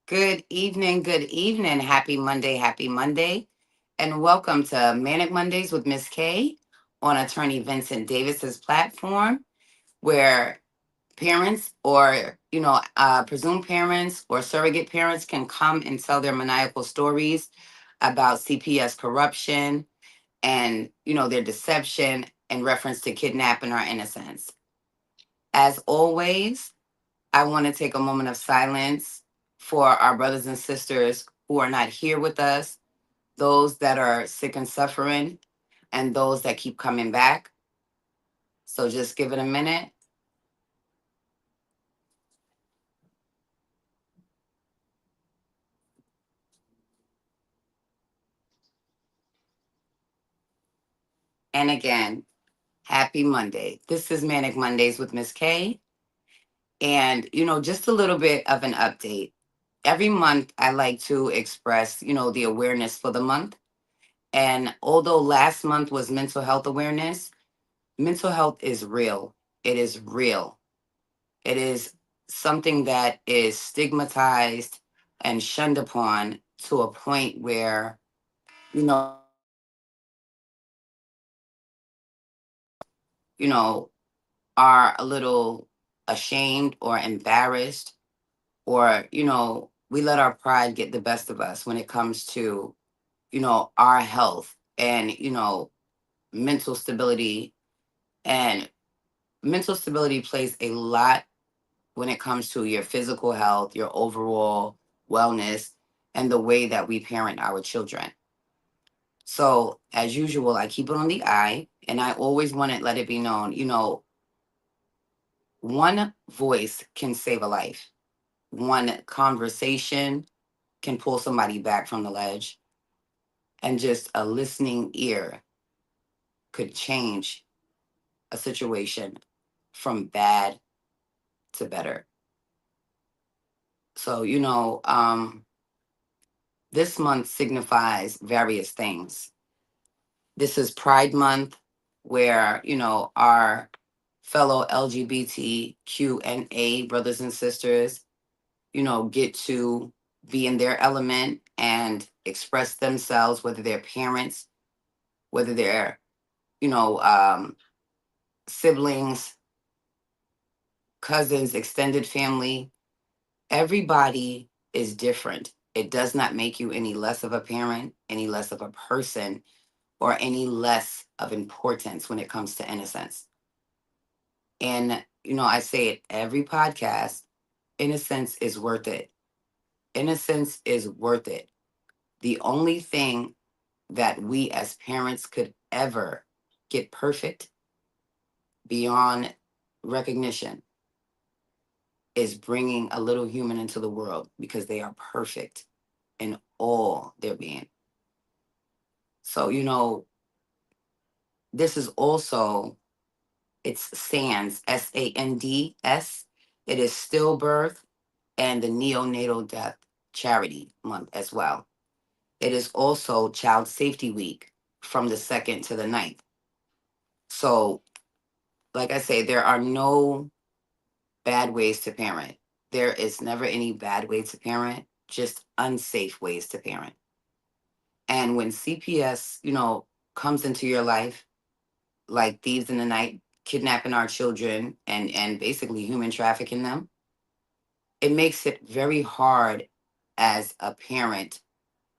Good evening, good evening. Happy Monday, and welcome to Manic Mondays with Miss K on Attorney Vincent Davis's platform, where parents or presumed parents or surrogate parents can come and tell their maniacal stories about CPS corruption and their deception in reference to kidnapping our innocence. As always, I want to take a moment of silence for our brothers and sisters who are not here with us, those that are sick and suffering, and those that keep coming back. So just give it a minute. And again, happy Monday. This is Manic Mondays with Miss K. And, just a little bit of an update. Every month, I like to express, the awareness for the month. And although last month was mental health awareness, mental health is real. It is real. It is something that is stigmatized and shunned upon to a point where, you know, are a little ashamed or embarrassed, or, we let our pride get the best of us when it comes to, our health and, mental stability. And mental stability plays a lot when it comes to your physical health, your overall wellness, and the way that we parent our children. So, as usual, I keep it on the eye, and I always want to let it be known, one voice can save a life, one conversation can pull somebody back from the ledge, and just a listening ear could change a situation from bad to better. So, this month signifies various things. This is Pride Month, where, our fellow LGBTQ brothers and sisters, get to be in their element and express themselves, whether they're parents, whether they're, you know, um, siblings, cousins, extended family. Everybody is different. It does not make you any less of a parent, any less of a person, or any less of importance when it comes to innocence. And, I say it every podcast, innocence is worth it. Innocence is worth it. The only thing that we as parents could ever get perfect beyond recognition is bringing a little human into the world, because they are perfect in all their being. So, this is also, it's SANDS, SANDS. It is stillbirth and the neonatal death charity month as well. It is also Child Safety Week from the 2nd to the 9th. So, like I say, there are no bad ways to parent. There is never any bad way to parent, just unsafe ways to parent. And when CPS, comes into your life like thieves in the night, kidnapping our children and basically human trafficking them, it makes it very hard as a parent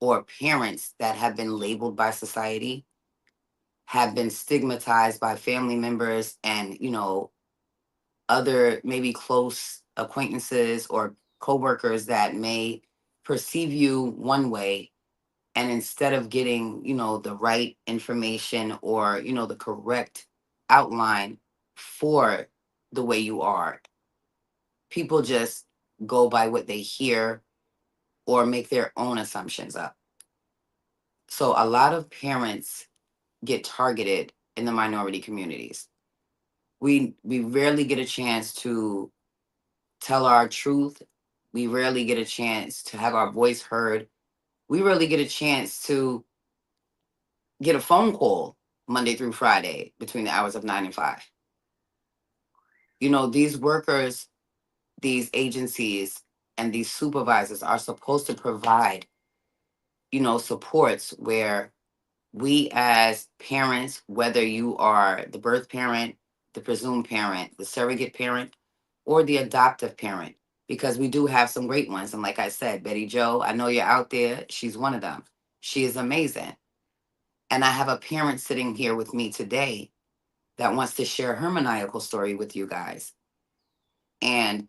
or parents that have been labeled by society, have been stigmatized by family members and, other maybe close acquaintances or coworkers that may perceive you one way, and instead of getting, the right information or, the correct outline for the way you are, people just go by what they hear or make their own assumptions up. So a lot of parents get targeted in the minority communities. We rarely get a chance to tell our truth. We rarely get a chance to have our voice heard. We rarely get a chance to get a phone call Monday through Friday between the hours of 9 and 5. These workers, these agencies, And these supervisors are supposed to provide, supports where we as parents, whether you are the birth parent, the presumed parent, the surrogate parent, or the adoptive parent, because we do have some great ones. And like I said, Betty Joe, I know you're out there. She's one of them. She is amazing. And I have a parent sitting here with me today that wants to share her maniacal story with you guys. And,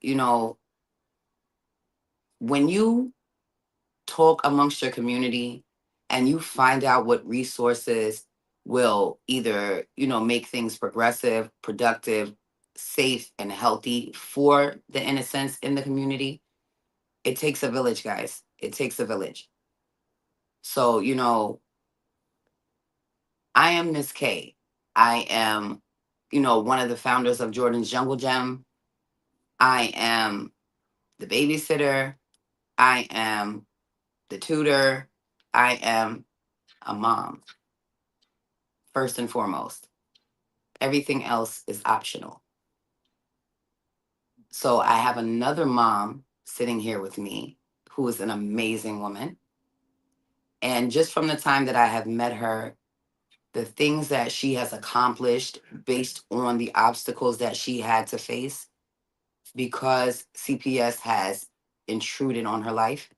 when you talk amongst your community and you find out what resources will either make things progressive, productive, safe and healthy for the innocents in the community, it takes a village, guys. It takes a village. So I am Miss K. I am one of the founders of Jordan's Jungle Gem. I am the babysitter. I am the tutor. I am a mom, first and foremost. Everything else is optional. So I have another mom sitting here with me who is an amazing woman. And just from the time that I have met her, the things that she has accomplished based on the obstacles that she had to face because CPS has intruded on her life,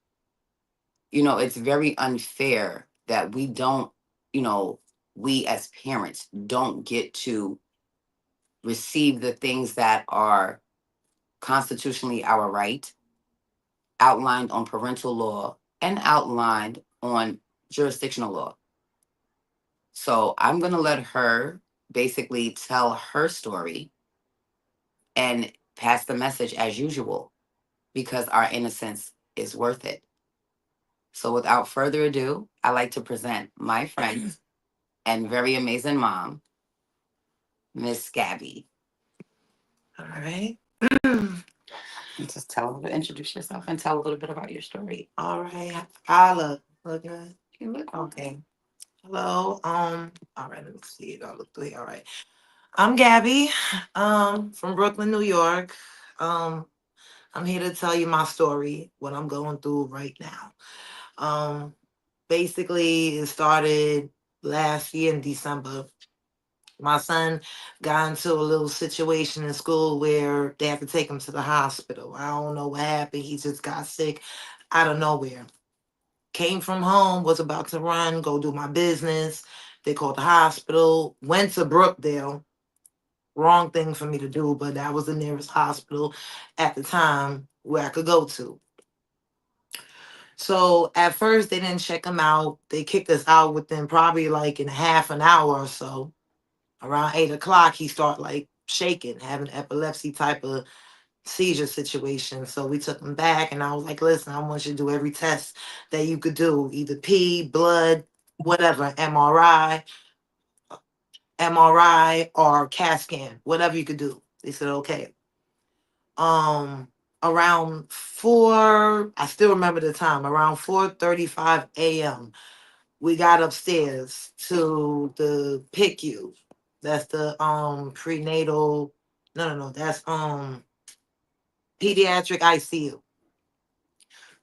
it's very unfair that we don't, you know, we as parents don't get to receive the things that are constitutionally our right, outlined on parental law and outlined on jurisdictional law. So I'm going to let her basically tell her story and pass the message as usual because our innocence is worth it. So without further ado, I like to present my friend and very amazing mom, Miss Gabby. All right. Just introduce yourself and tell a little bit about your story. All right. I look good. You look Okay. Hello. All right, let me see it. I'll look through here. All right. I'm Gabby, from Brooklyn, New York. Um, I'm here to tell you my story, what I'm going through right now. Um, Basically it started last year in December. My son got into a little situation in school where they had to take him to the hospital. I don't know what happened. He just got sick out of nowhere. Came from home, was about to run, go do my business. They called the hospital, went to Brookdale. Wrong thing for me to do, but that was the nearest hospital at the time where I could go to. So at first they didn't check him out. They kicked us out within probably like in half an hour or so. Around 8 o'clock, he started like shaking, having epilepsy type of seizure situation. So we took him back, and I was like, "Listen, I want you to do every test that you could do, either pee, blood, whatever, MRI, or CAT scan, whatever you could do." They said, "Okay." Around four, I still remember the time. Around 4:35 a.m. we got upstairs to the PICU. That's the prenatal. No, no, no. That's pediatric ICU.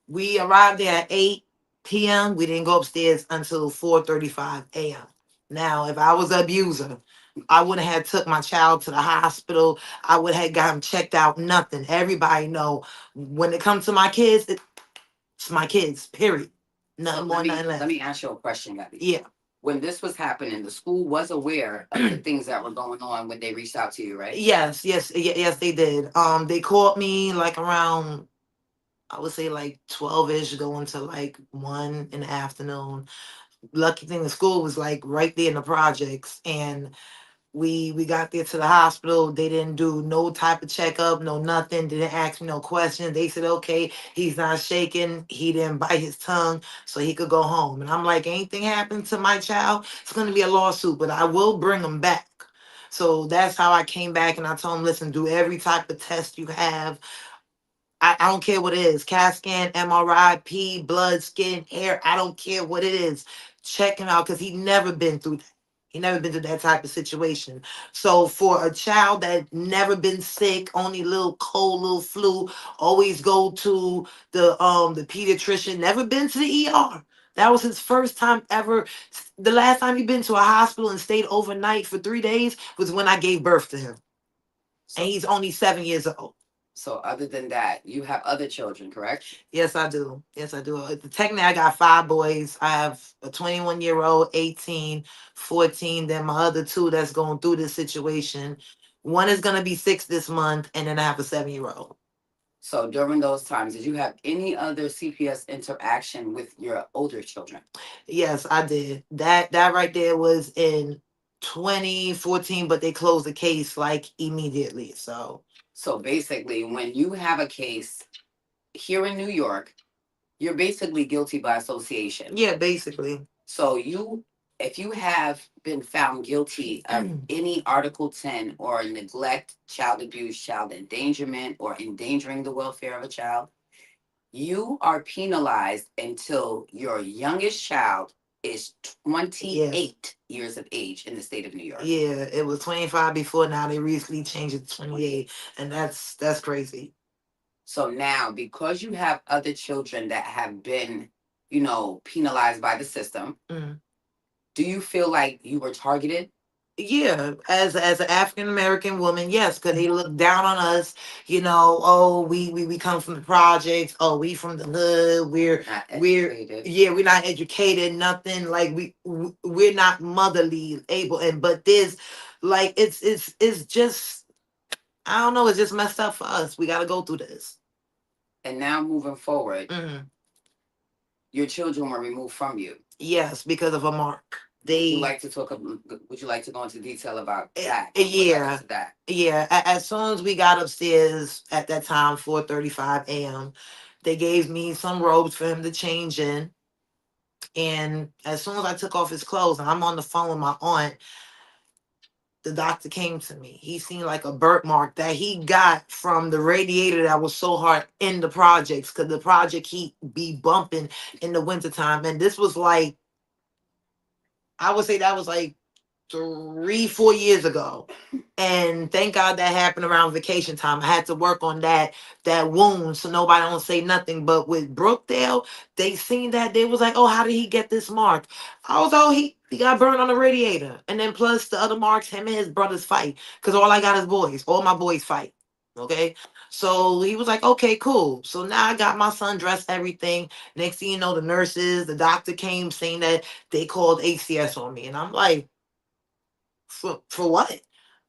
We arrived there at 8 p.m. We didn't go upstairs until 4:35 a.m. Now, if I was an abuser, I wouldn't have took my child to the hospital. I would have got him checked out. Nothing. Everybody know when it comes to my kids, it's my kids. Period. Nothing more, nothing less. Let me ask you a question, Gabby. Yeah. When this was happening, the school was aware of the things that were going on when they reached out to you, right? Yes, yes, yes, they did. They called me like around, I would say like 12-ish, going to like 1 in the afternoon. Lucky thing, the school was like right there in the projects, and we got there to the hospital. They didn't do no type of checkup, no nothing. They didn't ask me no questions. They said, "Okay, he's not shaking. He didn't bite his tongue, so he could go home." And I'm like, "Anything happened to my child, it's gonna be a lawsuit, but I will bring him back." So that's how I came back, and I told him, "Listen, do every type of test you have. I don't care what it is. CAT scan, MRI, blood, skin, hair. I don't care what it is. Check him out because he never been through that. He never been through that type of situation. So for a child that never been sick, only little cold, little flu, always go to the pediatrician, never been to the ER. That was his first time ever. The last time he been to a hospital and stayed overnight for 3 days was when I gave birth to him. And So, he's only 7 years old. so other than that, you have other children, correct? Yes, I do. Yes, I do. Technically, I got five boys. I have a 21-year-old, 18, 14. Then my other two that's going through this situation. One is going to be 6 this month, and then I have a 7-year-old. So during those times, did you have any other CPS interaction with your older children? Yes, I did. That right there was in 2014, but they closed the case like immediately. So basically, when you have a case here in New York, you're basically guilty by association. Yeah, basically. So if you have been found guilty of any Article 10 or neglect, child abuse, child endangerment, or endangering the welfare of a child, you are penalized until your youngest child is 28 years of age in the state of New York. Yeah, it was 25 before. Now they recently changed it to 28, and that's crazy. So now, because you have other children that have been, penalized by the system, do you feel like you were targeted? Yeah, as an African American woman, yes, because they look down on us. Oh, we come from the projects. Oh, we from the hood. We're not educated. Nothing like we're not motherly able. And but there's like it's just I don't know. It's just messed up for us. We got to go through this. And now moving forward, your children were removed from you. Yes, because of a mark. Would you like to go into detail about that? Yeah. Yeah. As soon as we got upstairs at that time, 4:35 a.m., they gave me some robes for him to change in. And as soon as I took off his clothes, and I'm on the phone with my aunt, the doctor came to me. He seen like a birthmark that he got from the radiator that was so hard in the projects, because the project heat be bumping in the wintertime. And this was like, I would say that was like 3, 4 years ago. And thank God that happened around vacation time. I had to work on that wound so nobody don't say nothing. But with Brookdale, they seen that they was like, oh, how did he get this mark? I was oh he got burned on the radiator. And then plus the other marks, him and his brothers fight. Cause all I got is boys. All my boys fight. Okay. So he was like, okay, cool. So now I got my son dressed, everything. Next thing you know, the nurses, the doctor came saying that they called ACS on me. And I'm like, for what?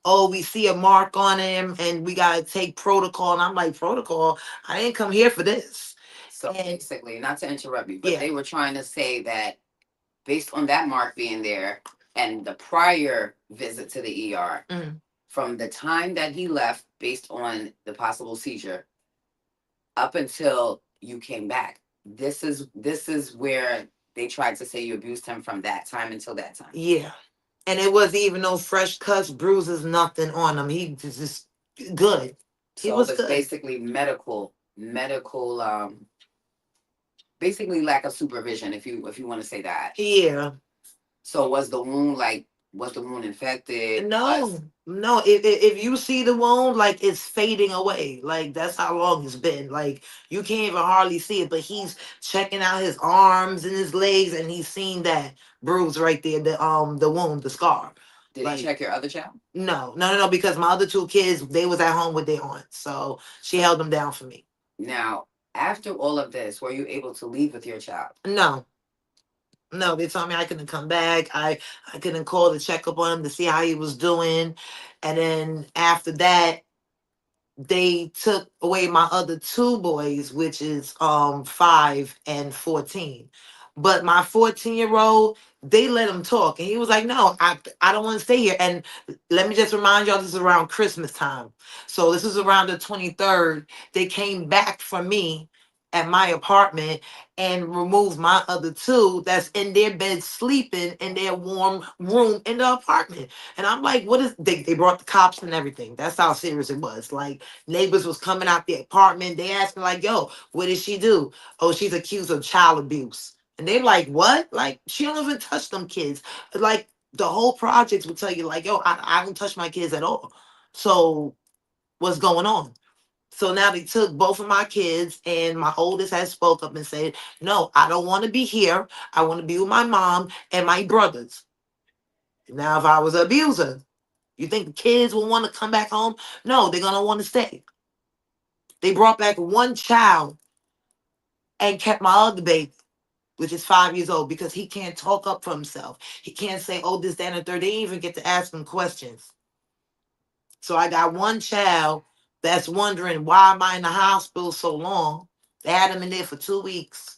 Oh, we see a mark on him and we gotta take protocol. And I'm like, protocol? I didn't come here for this. So basically, not to interrupt you, but they were trying to say that based on that mark being there and the prior visit to the ER, from the time that he left, based on the possible seizure, up until you came back, this is where they tried to say you abused him from that time until that time. Yeah. And it wasn't even no fresh cuts, bruises, nothing on him. He was just good. He was it's good. basically basically lack of supervision, if you want to say that. Yeah. So was the wound infected? No, no. If you see the wound, like it's fading away. Like that's how long it's been. Like you can't even hardly see it. But he's checking out his arms and his legs, and he's seen that bruise right there. The wound, the scar. Did he check your other child? No. Because my other two kids, they was at home with their aunt, so she held them down for me. Now, after all of this, were you able to leave with your child? No. No, they told me I couldn't come back. I couldn't call to check up on him to see how he was doing. And then after that, they took away my other two boys, which is 5 and 14. But my 14-year-old, they let him talk. And he was like, no, I don't want to stay here. And let me just remind y'all, this is around Christmas time. So this is around the 23rd. They came back for me at my apartment and removed my other two that's in their bed sleeping in their warm room in the apartment. And I'm like, what is they brought the cops and everything. That's how serious it was. Like neighbors was coming out the apartment. They asked me like, yo, what did she do? Oh, she's accused of child abuse. And they're like, what? Like, she don't even touch them kids. Like, The whole projects would tell you like, yo, I don't touch my kids at all. So what's going on? So now they took both of my kids, and my oldest has spoke up and said, no, I don't want to be here. I want to be with my mom and my brothers. Now, if I was an abuser, you think the kids will want to come back home? No, they're going to want to stay. They brought back one child and kept my other baby, which is 5 years old, because he can't talk up for himself. He can't say, oh, this, that, and the third. They didn't even get to ask him questions. So I got one child that's wondering, why am I in the hospital so long? They had him in there for 2 weeks.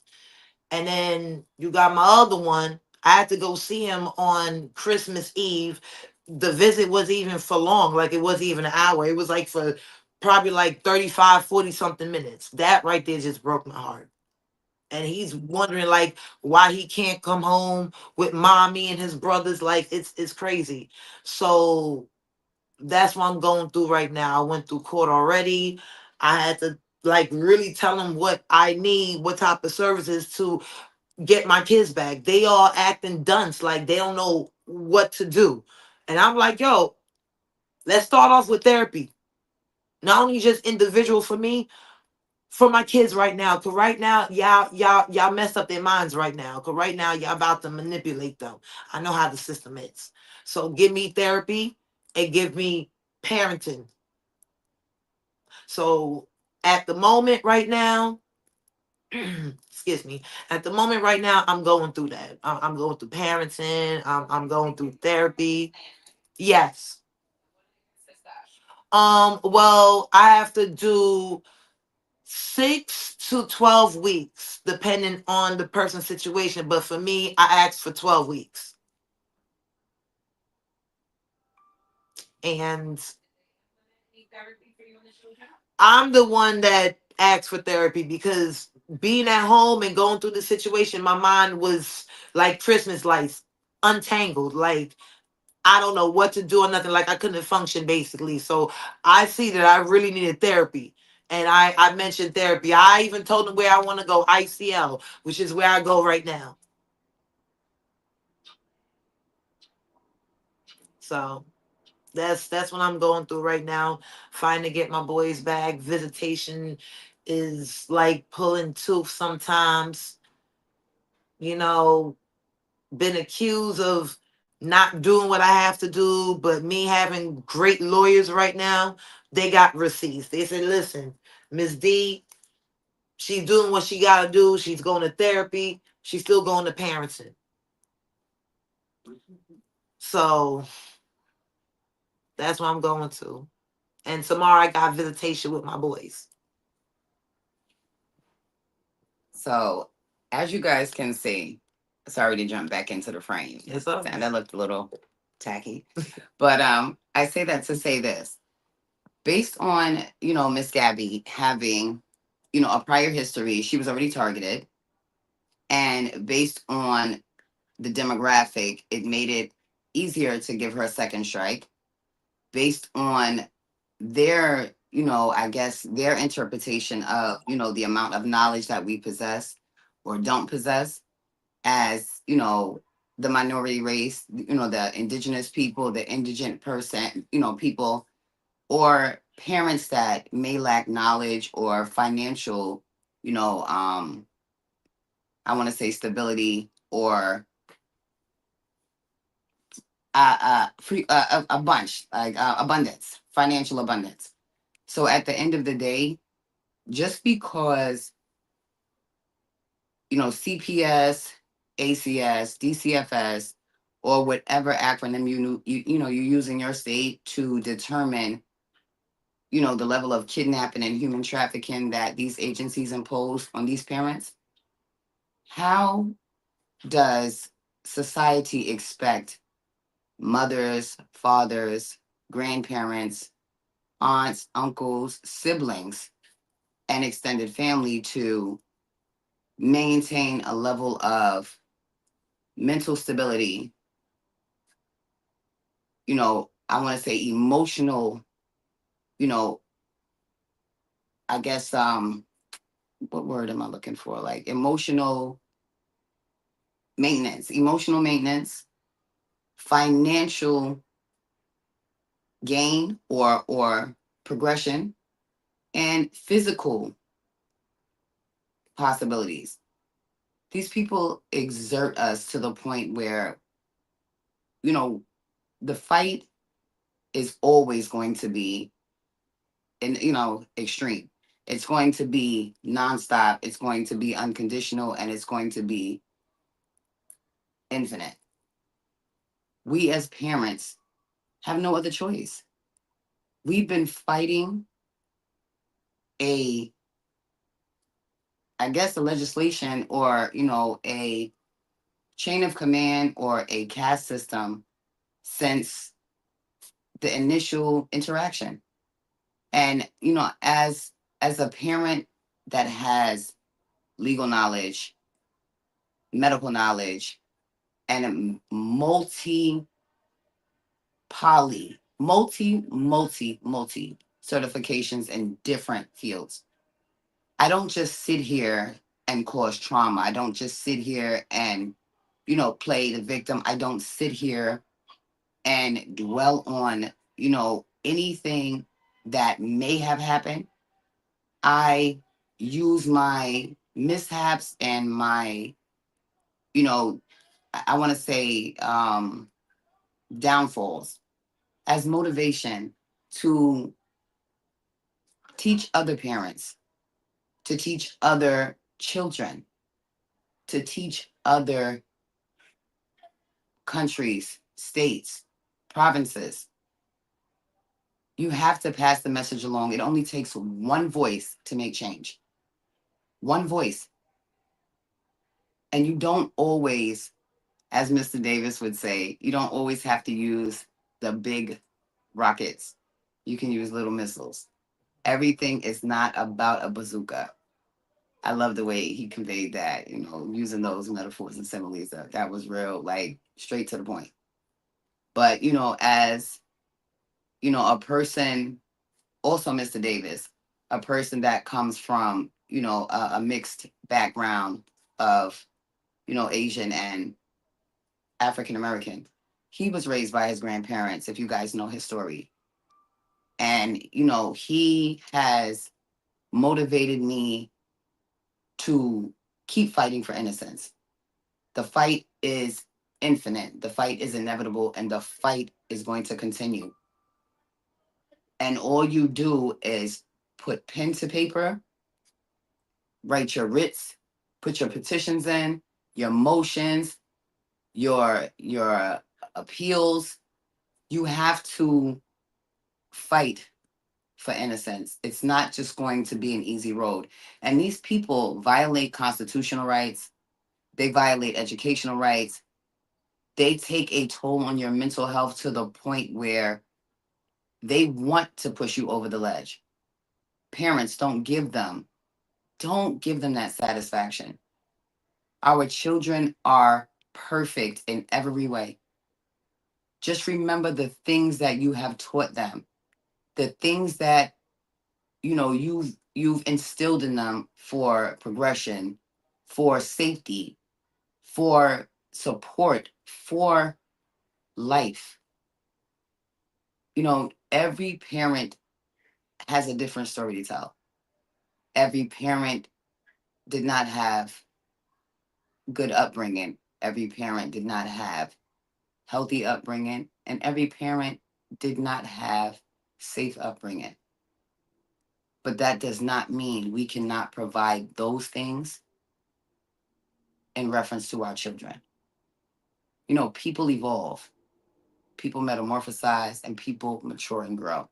And then you got my other one. I had to go see him on Christmas Eve. The visit wasn't even for long, like it wasn't even an hour. It was like for probably like 35, 40 something minutes. That right there just broke my heart. And he's wondering like why he can't come home with mommy and his brothers. Like it's crazy. So that's what I'm going through right now. I went through court already. I had to like really tell them what I need, what type of services to get my kids back. They all acting dunce, like they don't know what to do. And I'm like, yo, let's start off with therapy. Not only just individual for me, for my kids right now. Cause right now, y'all messed up their minds right now. Cause right now y'all about to manipulate them. I know how the system is. So give me therapy and give me parenting. So at the moment right now, excuse me, at the moment right now, I'm going through that. I'm going through parenting. I'm going through therapy. Yes. Well, I have to do 6 to 12 weeks, depending on the person's situation. But for me, I asked for 12 weeks, and I'm the one that asked for therapy because being at home and going through the situation, my mind was like Christmas lights, untangled. Like I don't know what to do or nothing. Like I couldn't function basically. So I see that I really needed therapy. And I mentioned therapy. I even told them where I want to go, ICL, which is where I go right now. So that's what I'm going through right now. Trying to get my boys back. Visitation is like pulling tooth sometimes. You know, been accused of not doing what I have to do, but me having great lawyers right now, they got receipts. They said, listen, Miss D, she's doing what she gotta do. She's going to therapy. She's still going to parenting. So that's what I'm going to. And tomorrow I got visitation with my boys. So, as you guys can see, sorry to jump back into the frame. Yes, sir. And that looked a little tacky. But I say that to say this. Based on, Miss Gabby having, a prior history, she was already targeted. And based on the demographic, it made it easier to give her a second strike. Based on their, I guess their interpretation of, the amount of knowledge that we possess or don't possess as, the minority race, the indigenous people, the indigent person, people, or parents that may lack knowledge or financial, you know, um, I want to say stability or free, a bunch, like abundance, financial abundance. So at the end of the day, just because, CPS, ACS, DCFS, or whatever acronym you use in your state to determine, the level of kidnapping and human trafficking that these agencies impose on these parents, how does society expect mothers, fathers, grandparents, aunts, uncles, siblings, and extended family to maintain a level of mental stability, I want to say emotional, you know, I guess what word am I looking for? Like emotional maintenance financial gain or progression, and physical possibilities. These people exert us to the point where, you know, the fight is always going to be extreme. It's going to be nonstop, it's going to be unconditional, and it's going to be infinite. We as parents have no other choice. We've been fighting a, I guess, a legislation or, a chain of command or a caste system since the initial interaction. And, as a parent that has legal knowledge, medical knowledge, and a multi certifications in different fields. I don't just sit here and cause trauma. I don't just sit here and, play the victim. I don't sit here and dwell on, anything that may have happened. I use my mishaps and my, you know, I want to say downfalls as motivation to teach other parents, to teach other children, to teach other countries, states, provinces. You have to pass the message along. It only takes one voice to make change. One voice. And you don't always, as Mr. Davis would say, you don't always have to use the big rockets. You can use little missiles. Everything is not about a bazooka. I love the way he conveyed that, using those metaphors and similes. That was real, like straight to the point. But, as, a person, also Mr. Davis, a person that comes from, a mixed background of, Asian and African American. He was raised by his grandparents, if you guys know his story. And, he has motivated me to keep fighting for innocence. The fight is infinite, the fight is inevitable, and the fight is going to continue. And all you do is put pen to paper, write your writs, put your petitions in, your motions, your appeals. You have to fight for innocence. It's not just going to be an easy road. And these people violate constitutional rights, they violate educational rights, they take a toll on your mental health to the point where they want to push you over the ledge. Parents, don't give them that satisfaction. Our children are perfect in every way. Just remember the things that you have taught them, the things that you've instilled in them for progression, for safety, for support, for life. Every parent has a different story to tell. Every parent did not have good upbringing. Every parent did not have healthy upbringing, and every parent did not have safe upbringing. But that does not mean we cannot provide those things in reference to our children. People evolve, people metamorphosize, and people mature and grow.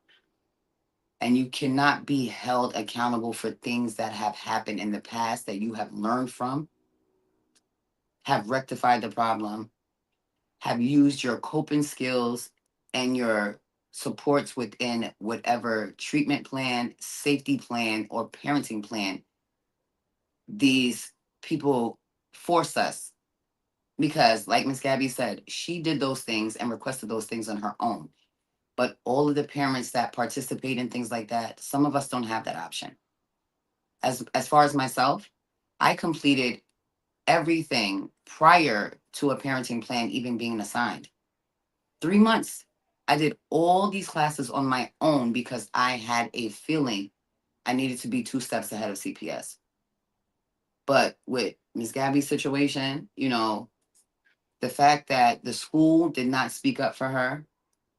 And you cannot be held accountable for things that have happened in the past that you have learned from, have rectified the problem, have used your coping skills and your supports within whatever treatment plan, safety plan, or parenting plan these people force us. Because, like Miss Gabby said, she did those things and requested those things on her own. But all of the parents that participate in things like that, some of us don't have that option. As far as myself, I completed everything prior to a parenting plan even being assigned. 3 months. I did all these classes on my own because I had a feeling I needed to be 2 steps ahead of CPS. But with Miss Gabby's situation, the fact that the school did not speak up for her,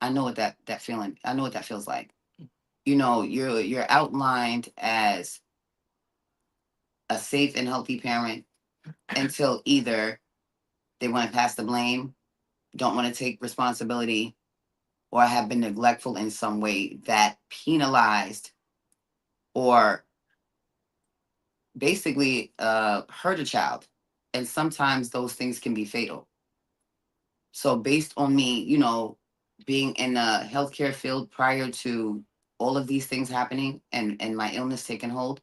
I know what that feeling. I know what that feels like. You're outlined as a safe and healthy parent until either they want to pass the blame, don't want to take responsibility, or have been neglectful in some way that penalized or basically hurt a child. And sometimes those things can be fatal. So based on me, being in the healthcare field prior to all of these things happening and my illness taking hold,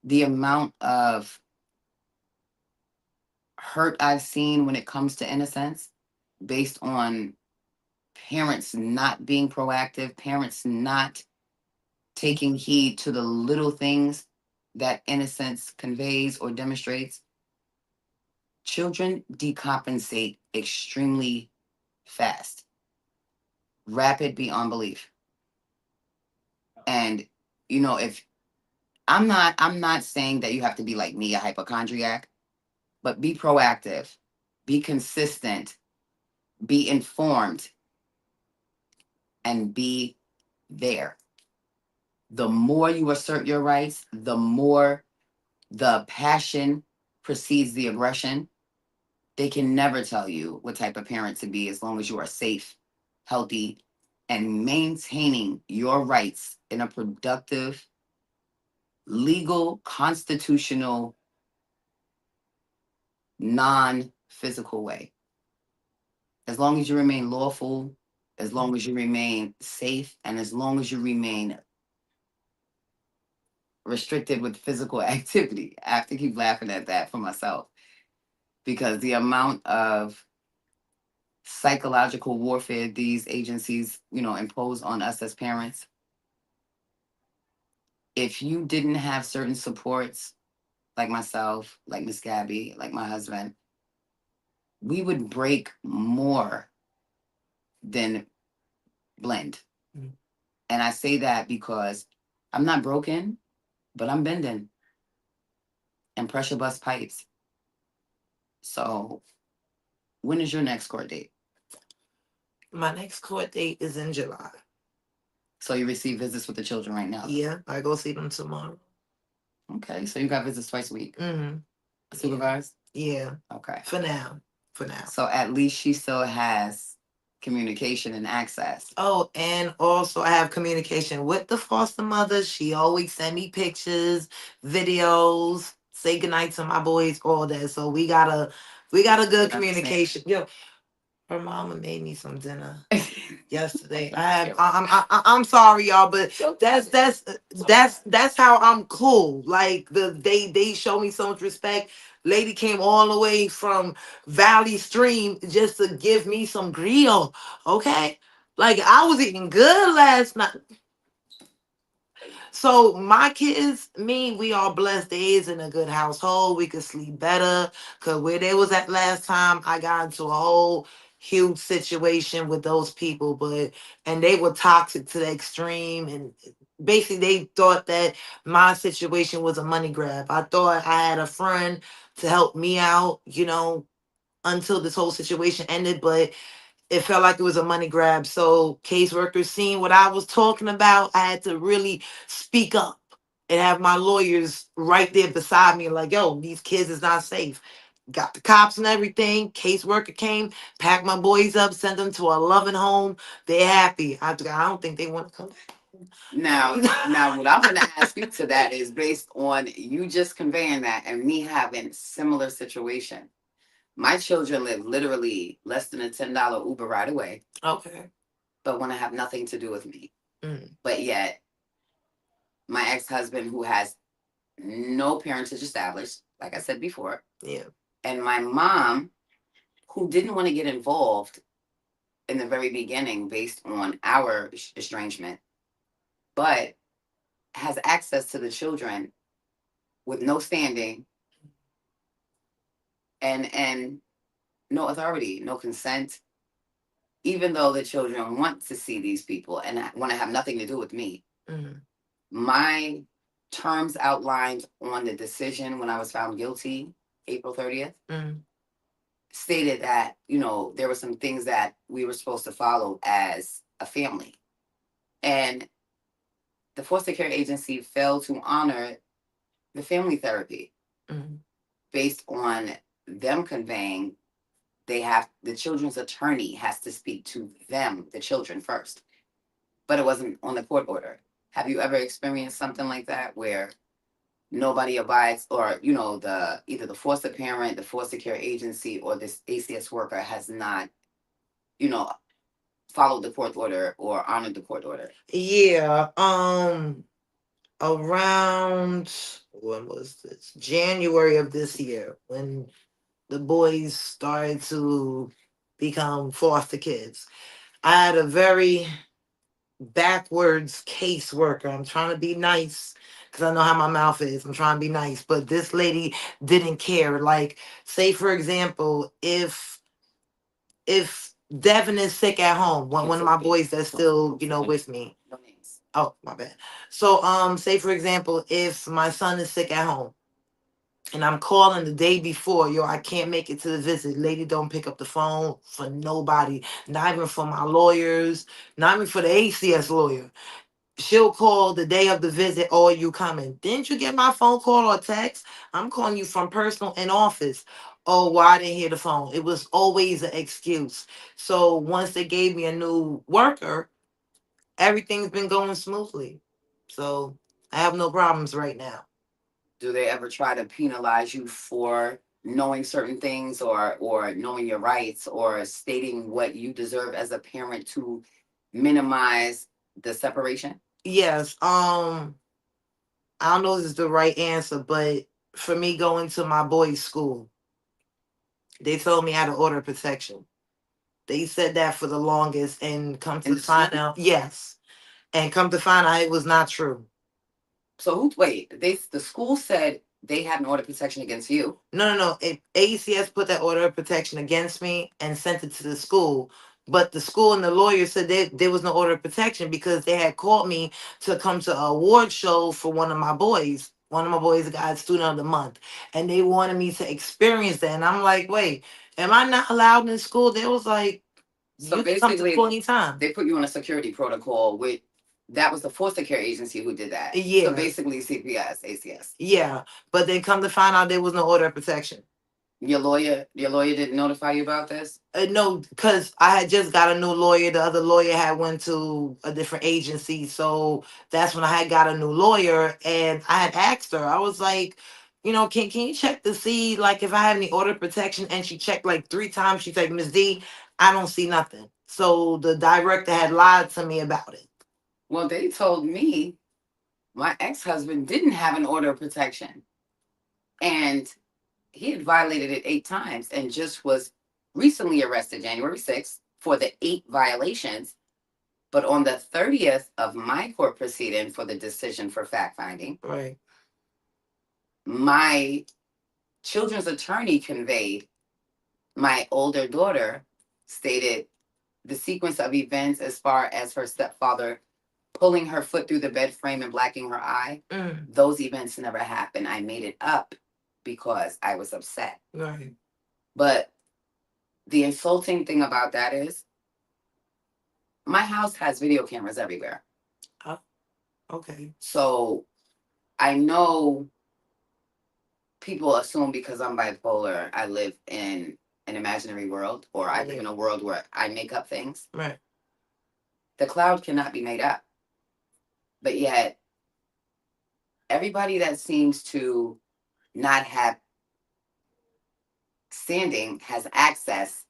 the amount of hurt I've seen when it comes to innocence based on parents not being proactive, parents not taking heed to the little things that innocence conveys or demonstrates, children decompensate extremely fast, rapid beyond belief. And if I'm not saying that you have to be like me, a hypochondriac, but be proactive, be consistent, be informed, and be there. The more you assert your rights, the more the passion precedes the aggression. They can never tell you what type of parent to be as long as you are safe, healthy, and maintaining your rights in a productive, legal, constitutional, non physical way. As long as you remain lawful, as long as you remain safe, and as long as you remain restricted with physical activity. I have to keep laughing at that for myself because the amount of psychological warfare these agencies, impose on us as parents. If you didn't have certain supports, like myself, like Miss Gabby, like my husband, we would break more than blend. Mm. And I say that because I'm not broken, but I'm bending and pressure bust pipes. So when is your next court date? My next court date is in July. So you receive visits with the children right now? Yeah, I go see them tomorrow. Okay, so you got visits twice a week. Mm-hmm. Supervised? Yeah. Okay. For now. For now. So at least she still has communication and access. Oh, and also I have communication with the foster mother. She always send me pictures, videos, say goodnight to my boys, all that. So we got a good communication. Yo, her mama made me some dinner yesterday. I'm sorry, y'all, but that's how I'm cool. Like they show me so much respect. Lady came all the way from Valley Stream just to give me some grill. Okay, like I was eating good last night. So my kids, me, we are blessed. They is in a good household. We could sleep better. Cause where they was at last time, I got into a whole huge situation with those people, and they were toxic to the extreme, and basically they thought that my situation was a money grab. I thought I had a friend to help me out, until this whole situation ended, but it felt like it was a money grab. So caseworkers seen what I was talking about. I had to really speak up and have my lawyers right there beside me, like, yo, these kids is not safe. Got the cops and everything. Caseworker came, packed my boys up, sent them to a loving home. They're happy. I don't think they want to come back. Now, what I'm going to ask you to that is based on you just conveying that and me having similar situation. My children live literally less than a $10 Uber ride away. Okay. But want to have nothing to do with me. Mm. But yet, my ex-husband, who has no parentage established, like I said before. Yeah. And my mom, who didn't want to get involved in the very beginning based on our estrangement, but has access to the children with no standing and no authority, no consent, even though the children want to see these people and want to have nothing to do with me, my terms outlined on the decision when I was found guilty, April 30th, stated that, there were some things that we were supposed to follow as a family. And the foster care agency failed to honor the family therapy based on them conveying the children's attorney has to speak to them, the children first, but it wasn't on the court order. Have you ever experienced something like that where nobody abides, or the either the foster parent, the foster care agency, or this ACS worker has not, you know, followed the court order or honored the court order? Yeah. Around, when was this? January of this year, when the boys started to become foster kids. I had a very backwards caseworker. I'm trying to be nice because I know how my mouth is. I'm trying to be nice, but this lady didn't care. Like, say for example, if Devin is sick at home, one of my boys that's still with me. No names. Oh, my bad. So say for example, if my son is sick at home and I'm calling the day before, yo, I can't make it to the visit. Lady don't pick up the phone for nobody, not even for my lawyers, not even for the ACS lawyer. She'll call the day of the visit, oh, you coming? Didn't you get my phone call or text? I'm calling you from personal in office. Oh, well, I didn't hear the phone. It was always an excuse. So once they gave me a new worker, everything's been going smoothly. So I have no problems right now. Do they ever try to penalize you for knowing certain things, or knowing your rights, or stating what you deserve as a parent to minimize the separation? Yes. I don't know if this is the right answer, but for me going to my boys' school, they told me I had an order of protection. They said that for the longest, and come to find out, yes, and come to find out it was not true. So wait, the school said they had an order of protection against you. No. ACS put that order of protection against me and sent it to the school. But the school and the lawyer said there was no order of protection because they had called me to come to an award show for one of my boys. One of my boys got student of the month. And they wanted me to experience that. And I'm like, wait, am I not allowed in school? They was like, so you can come to basically, school anytime. they put you on a security protocol with that was the foster care agency who did that. Yeah. So basically CPS, ACS. Yeah. But then come to find out there was no order of protection. Your lawyer didn't notify you about this? No, because I had just got a new lawyer. The other lawyer had went to a different agency, so that's when I had got a new lawyer. And I had asked her, I was like, can you check to see like if I have any order of protection? And she checked like 3 times. She's like, Miss D, I don't see nothing. So the director had lied to me about it. Well, they told me my ex-husband didn't have an order of protection, and he had violated it 8 times and just was recently arrested January 6th for the 8 violations. But on the 30th of my court proceeding for the decision for fact finding, Right. my children's attorney conveyed my older daughter stated the sequence of events as far as her stepfather pulling her foot through the bed frame and blacking her eye. Those events never happened. I made it up because I was upset. Right. But the insulting thing about that is my house has video cameras everywhere. Oh, okay. So I know people assume because I'm bipolar, I live in an imaginary world, or I live in a world where I make up things. Right. The cloud cannot be made up. But yet, everybody that seems to not have standing has access,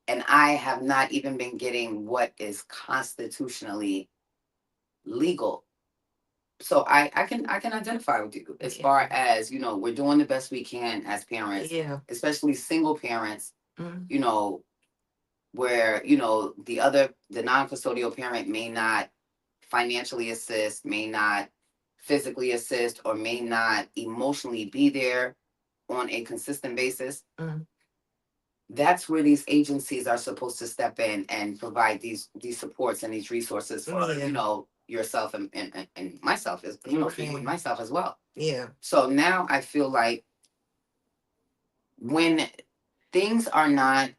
and I have not even been getting what is constitutionally legal. So I can identify with you as far as we're doing the best we can as parents, especially single parents. You know where the non-custodial parent may not financially assist, may not physically assist, or may not emotionally be there on a consistent basis. that's where these agencies are supposed to step in and provide these supports and these resources for, Yeah. yourself and myself, as for you and Okay. myself as well. Yeah. So now I feel like when things are not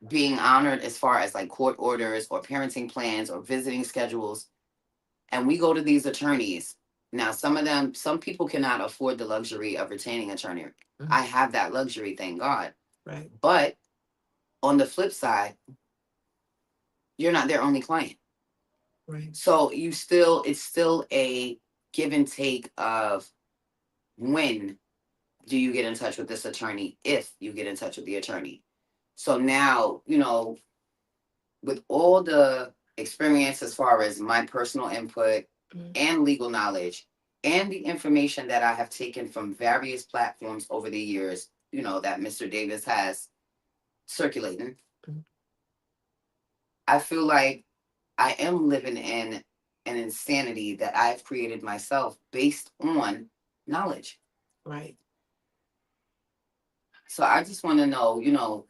being honored as far as like court orders or parenting plans or visiting schedules, and we go to these attorneys. Now, some people cannot afford the luxury of retaining attorney. I have that luxury, thank God. Right. But on the flip side, you're not their only client. Right. So it's still a give and take of when do you get in touch with this attorney, if you get in touch with the attorney. So now, with all the experience as far as my personal input and legal knowledge and the information that I have taken from various platforms over the years, that Mr. Davis has circulating, I feel like I am living in an insanity that I've created myself based on knowledge. Right. So I just want to know,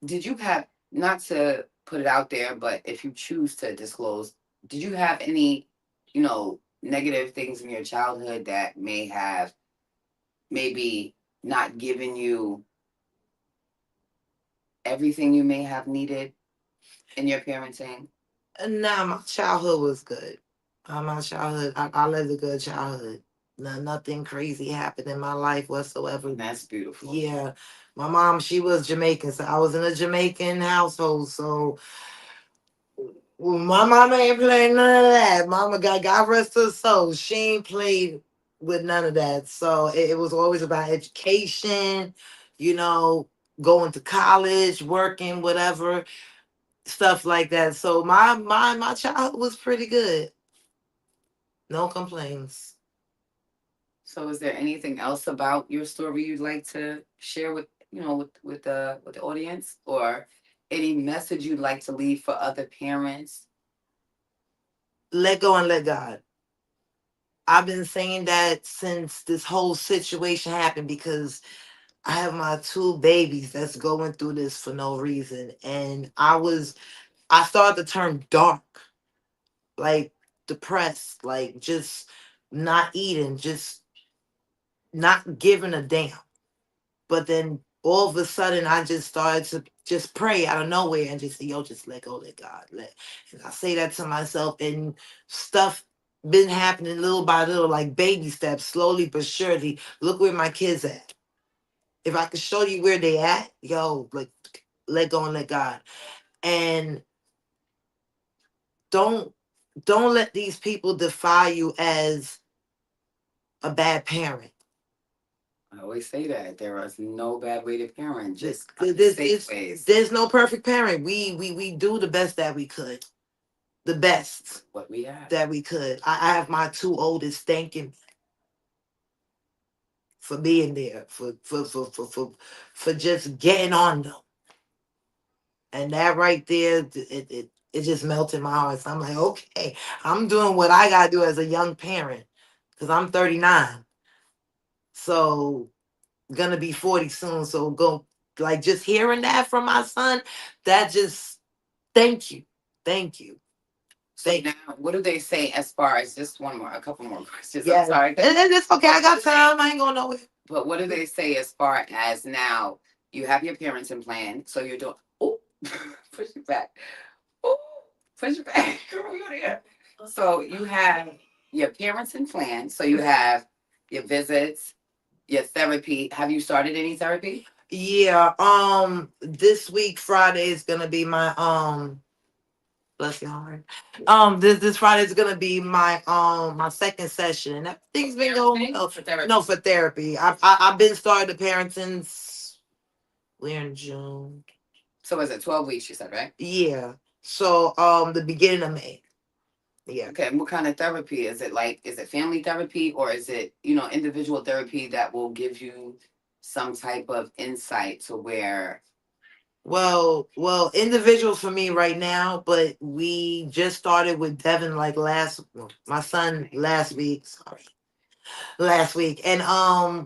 did you have, not to put it out there, but if you choose to disclose, did you have any, negative things in your childhood that may have maybe not given you everything you may have needed in your parenting? Nah, my childhood was good. My childhood, I lived a good childhood. Nothing crazy happened in my life whatsoever. That's beautiful. Yeah, my mom, she was Jamaican, so I was in a Jamaican household. So well, my mama ain't playing none of that. Mama got God rest her soul. She ain't played with none of that. So it was always about education, you know, going to college, working, whatever stuff like that. So my childhood was pretty good. No complaints. So is there anything else about your story you'd like to share with, with the audience, or any message you'd like to leave for other parents? Let go and let God. I've been saying that since this whole situation happened because I have my two babies that's going through this for no reason. And I started to turn dark, like depressed, like just not eating, just not giving a damn. But then all of a sudden, I just started to just pray out of nowhere and just say, "Yo, just let go, let God let." And I say that to myself, and stuff been happening little by little, like baby steps, slowly but surely. Look where my kids at. If I could show you where they at, yo, like let go and let God. And don't don't let these people define you as a bad parent. I always say that there is no bad way to parent, Th- just th- There's, safe it's, ways. there's no perfect parent. We do the best that we could. The best What we have. that we could. I have my two oldest thanking me for being there, for just getting on them. And that right there, it just melted my heart. So I'm like, okay, I'm doing what I gotta do as a young parent. Cause I'm 39. So gonna be 40 soon. So go like just hearing that from my son, that just thank you. Thank you. So now, what do they say as far as, just a couple more questions? Yeah, I'm sorry. it's okay. I got time. I ain't going nowhere. But what do they say as far as now you have your parenting plan? So you're doing, oh, push it back. Oh, push it back. Come on here. So you have your parenting plan. So you have your visits, your therapy. Have you started any therapy? Yeah. This week Friday is gonna be my bless your heart. This Friday is gonna be my second session, and everything's been going well. For therapy. No, for therapy. I've been started the parenting since we're in June. So is it 12 weeks, you said, right? Yeah. So the beginning of May. Yeah. Okay, and what kind of therapy? Is it family therapy, or is it, individual therapy that will give you some type of insight to where, Well, individual for me right now, but we just started with Devin like my son last week. Sorry. last week. And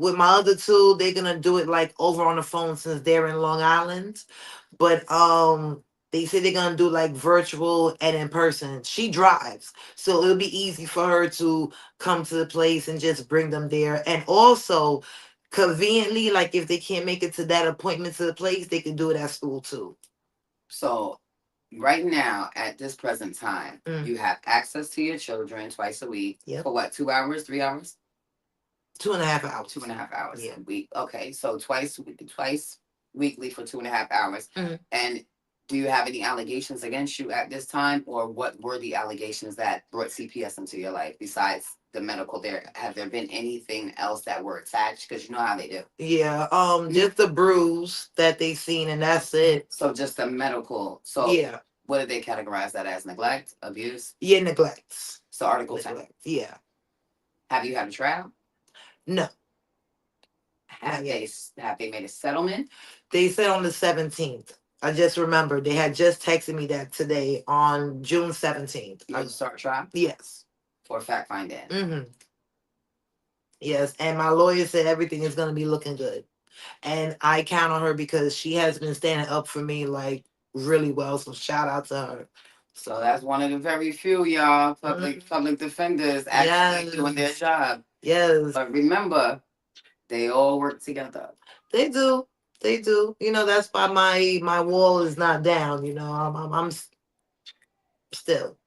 with my other two, they're gonna do it like over on the phone since they're in Long Island. But they say they're gonna do like virtual and in person. She drives, so it'll be easy for her to come to the place and just bring them there. And also conveniently, like if they can't make it to that appointment to the place, they can do it at school too. So right now, at this present time, Mm. you have access to your children twice a week. Yep. For what, 2 hours, 3 hours? 2.5 hours. 2.5 hours Yeah. a week. Okay, so twice weekly for 2.5 hours. Mhm. And do you have any allegations against you at this time, or what were the allegations that brought CPS into your life besides the medical? There have there been anything else that were attached? Because you know how they do. Yeah, just the bruise that they seen, and that's it. So just the medical. So Yeah, what did they categorize that as? Neglect, abuse? yeah, neglects. So Article 10. Neglect. Yeah, Have you had a trial? no, Have not yet. have they made a settlement? They said on the 17th. I just remember they had just texted me that today on June 17th. You'll start trial Yes. for fact finding. Mm-hmm. Yes, and my lawyer said everything is gonna be looking good, and I count on her because she has been standing up for me like really well. So shout out to her. So that's one of the very few y'all public defenders actually doing their Yes. job. Yes, But remember, they all work together. they do. They do. You know, that's why my wall is not down. You know, still,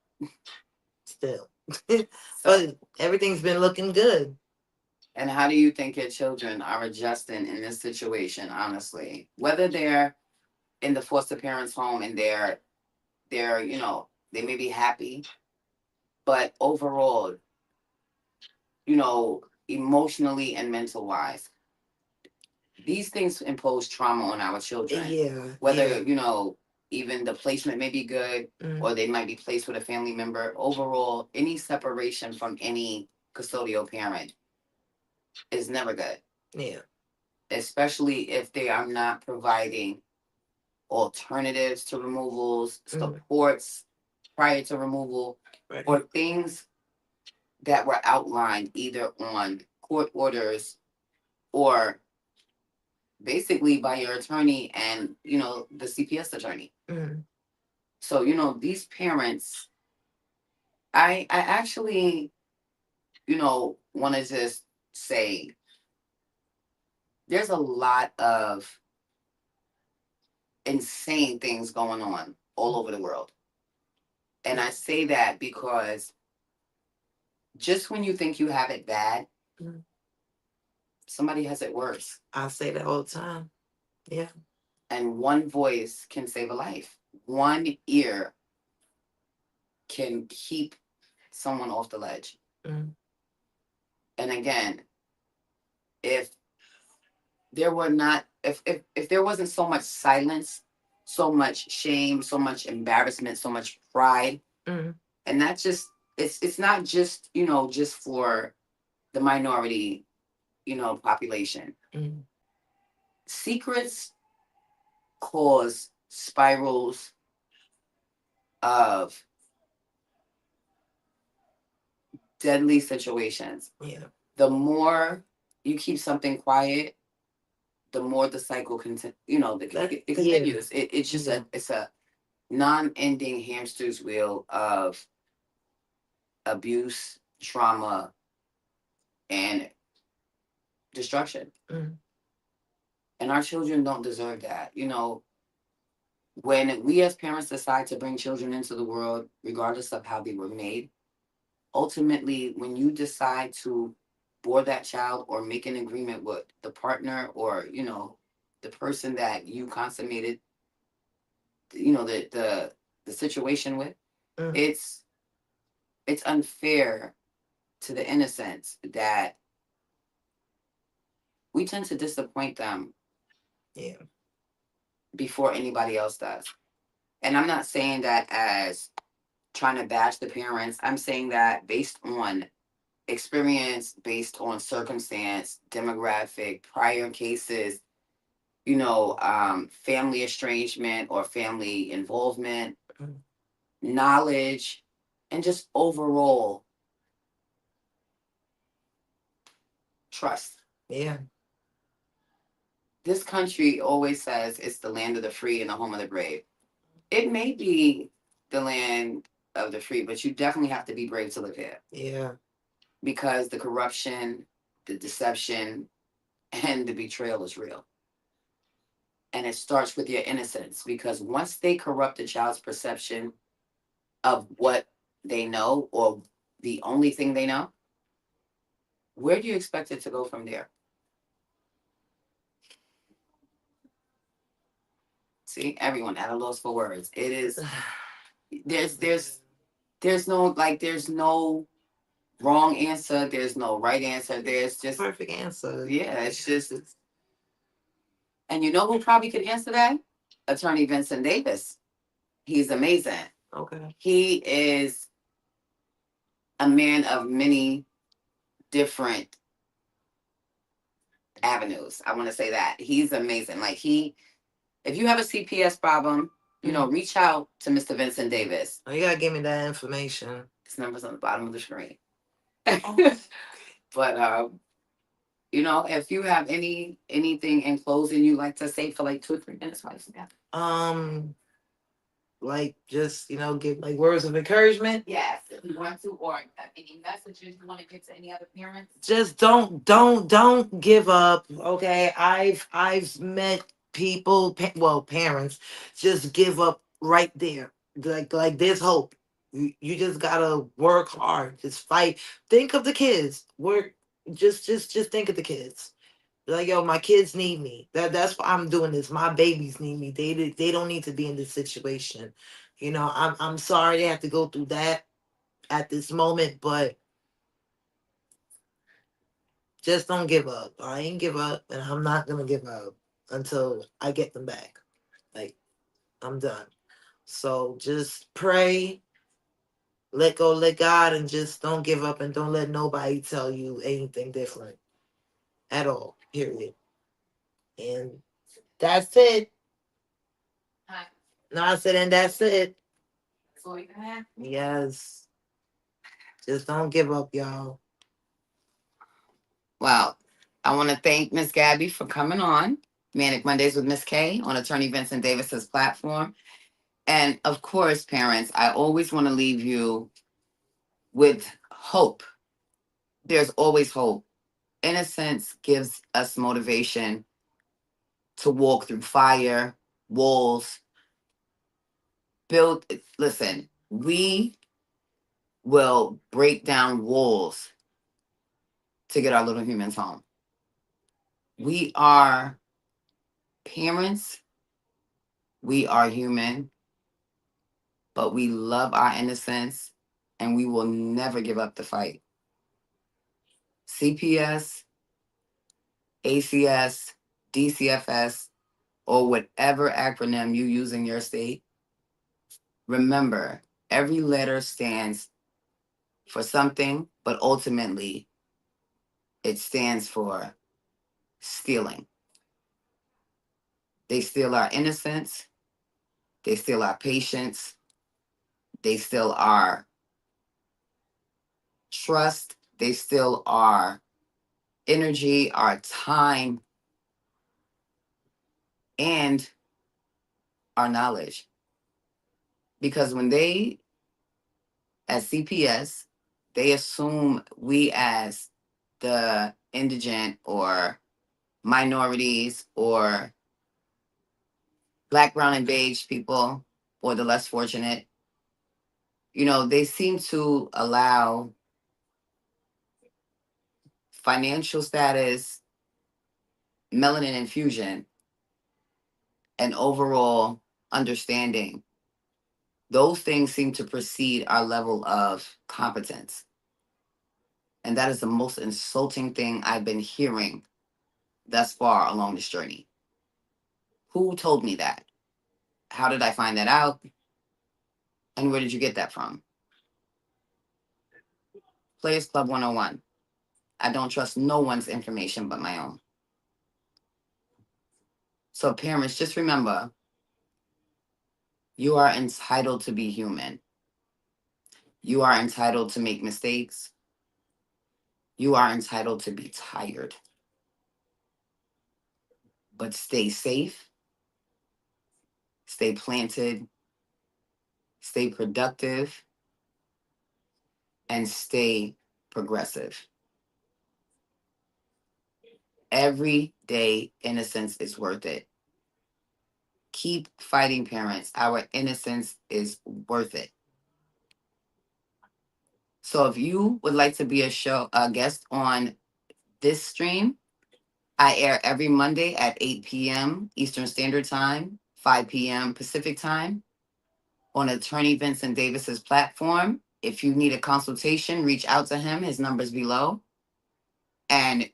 still, So, but everything's been looking good. and how do you think your children are adjusting in this situation? Honestly, whether they're in the foster parents' home and they're they may be happy, but overall, emotionally and mental wise, these things impose trauma on our children. Yeah. Whether, Yeah. even the placement may be good, Mm. or they might be placed with a family member. Overall, any separation from any custodial parent is never good, Yeah. especially if they are not providing alternatives to removals, supports prior to removal, Right. or things that were outlined either on court orders or basically by your attorney and the CPS attorney. Mm. So these parents, I actually want to just say there's a lot of insane things going on all over the world, and I say that because just when you think you have it bad, Mm. somebody has it worse. I say that all the time. Yeah. And one voice can save a life. One ear can keep someone off the ledge. Mm. And again, if there were not if there wasn't so much silence, so much shame, so much embarrassment, so much pride, Mm. and that just it's not just just for the minority population. Mm. Secrets cause spirals of deadly situations. Yeah. The more you keep something quiet, the more the cycle it continues. It's just it's a non-ending hamster's wheel of abuse, trauma, and destruction. Mm. And our children don't deserve that. When we as parents decide to bring children into the world, regardless of how they were made, ultimately, when you decide to board that child or make an agreement with the partner or, the person that you consummated, the situation with, Mm. it's unfair to the innocents that we tend to disappoint them. Yeah. Before anybody else does. And I'm not saying that as trying to bash the parents. I'm saying that based on experience, based on circumstance, demographic, prior cases, family estrangement or family involvement, Mm. knowledge, and just overall trust. Yeah. This country always says it's the land of the free and the home of the brave. It may be the land of the free, but you definitely have to be brave to live here. Yeah. Because the corruption, the deception, and the betrayal is real. And it starts with your innocence because once they corrupt a child's perception of what they know or the only thing they know, where do you expect it to go from there? See, everyone at a loss for words. It is there's there's there's no there's no wrong answer, there's no right answer. There's just Perfect answer. yeah, it's just and you know who probably could answer that? Attorney Vincent Davis. He's amazing. Okay. He is a man of many different avenues. I want to say that. He's amazing. Like if you have a CPS problem, reach out to Mr. Vincent Davis. Oh, you gotta give me that information. His number's on the bottom of the screen. Oh. But if you have anything in closing you like to say for like 2 or 3 minutes while you got like just give like words of encouragement. Yes, if you want to, or any messages you want to give to any other parents. Just don't give up. Okay, I've met people, parents, just give up right there. Like there's hope. You just gotta work hard. Just fight. Think of the kids. Work. Just think of the kids. Like, yo, my kids need me. That's why I'm doing this. My babies need me. They don't need to be in this situation. I'm sorry they have to go through that at this moment, but just don't give up. I ain't give up, and I'm not gonna give up until I get them back. Like, I'm done. So just pray, let go, let God, and just don't give up, and don't let nobody tell you anything different at all. Period. And that's it. No, I said, and that's it. That's all you can have. Yes. Just don't give up, y'all. Well, I want to thank Miss Gabby for coming on Manic Mondays with Miss K on Attorney Vincent Davis's platform. And of course, parents, I always want to leave you with hope. There's always hope. Innocence gives us motivation to walk through fire, walls, build. Listen, we will break down walls to get our little humans home. We are parents, we are human, but we love our innocence and we will never give up the fight. CPS, ACS, DCFS, or whatever acronym you use in your state, remember every letter stands for something, but ultimately it stands for stealing. They steal our innocence, they steal our patience, they steal our trust, they steal our energy, our time, and our knowledge. Because when they, as CPS, they assume we as the indigent or minorities or black, brown, and beige people or the less fortunate, they seem to allow financial status, melanin infusion, and overall understanding. Those things seem to precede our level of competence. And that is the most insulting thing I've been hearing thus far along this journey. Who told me that? How did I find that out? And where did you get that from? Players Club 101. I don't trust no one's information but my own. So, parents, just remember you are entitled to be human. You are entitled to make mistakes. You are entitled to be tired, but stay safe, stay planted, stay productive, and stay progressive. Every day, innocence is worth it. Keep fighting, parents. Our innocence is worth it. So if you would like to be a guest on this stream, I air every Monday at 8 p.m. Eastern Standard Time, 5 p.m. Pacific Time on Attorney Vincent Davis's platform. If you need a consultation, reach out to him. His number's below. And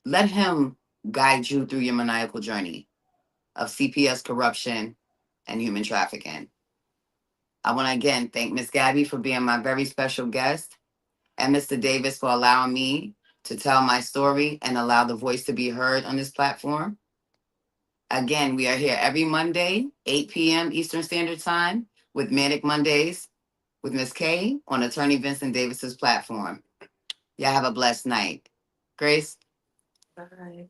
let him guide you through your maniacal journey of CPS corruption and human trafficking. I want to again thank Miss Gabby for being my very special guest and Mr. Davis for allowing me to tell my story and allow the voice to be heard on this platform. Again, we are here every Monday, 8 p.m. Eastern Standard Time with Manic Mondays with Miss K on Attorney Vincent Davis's platform. Y'all have a blessed night. Grace? Bye.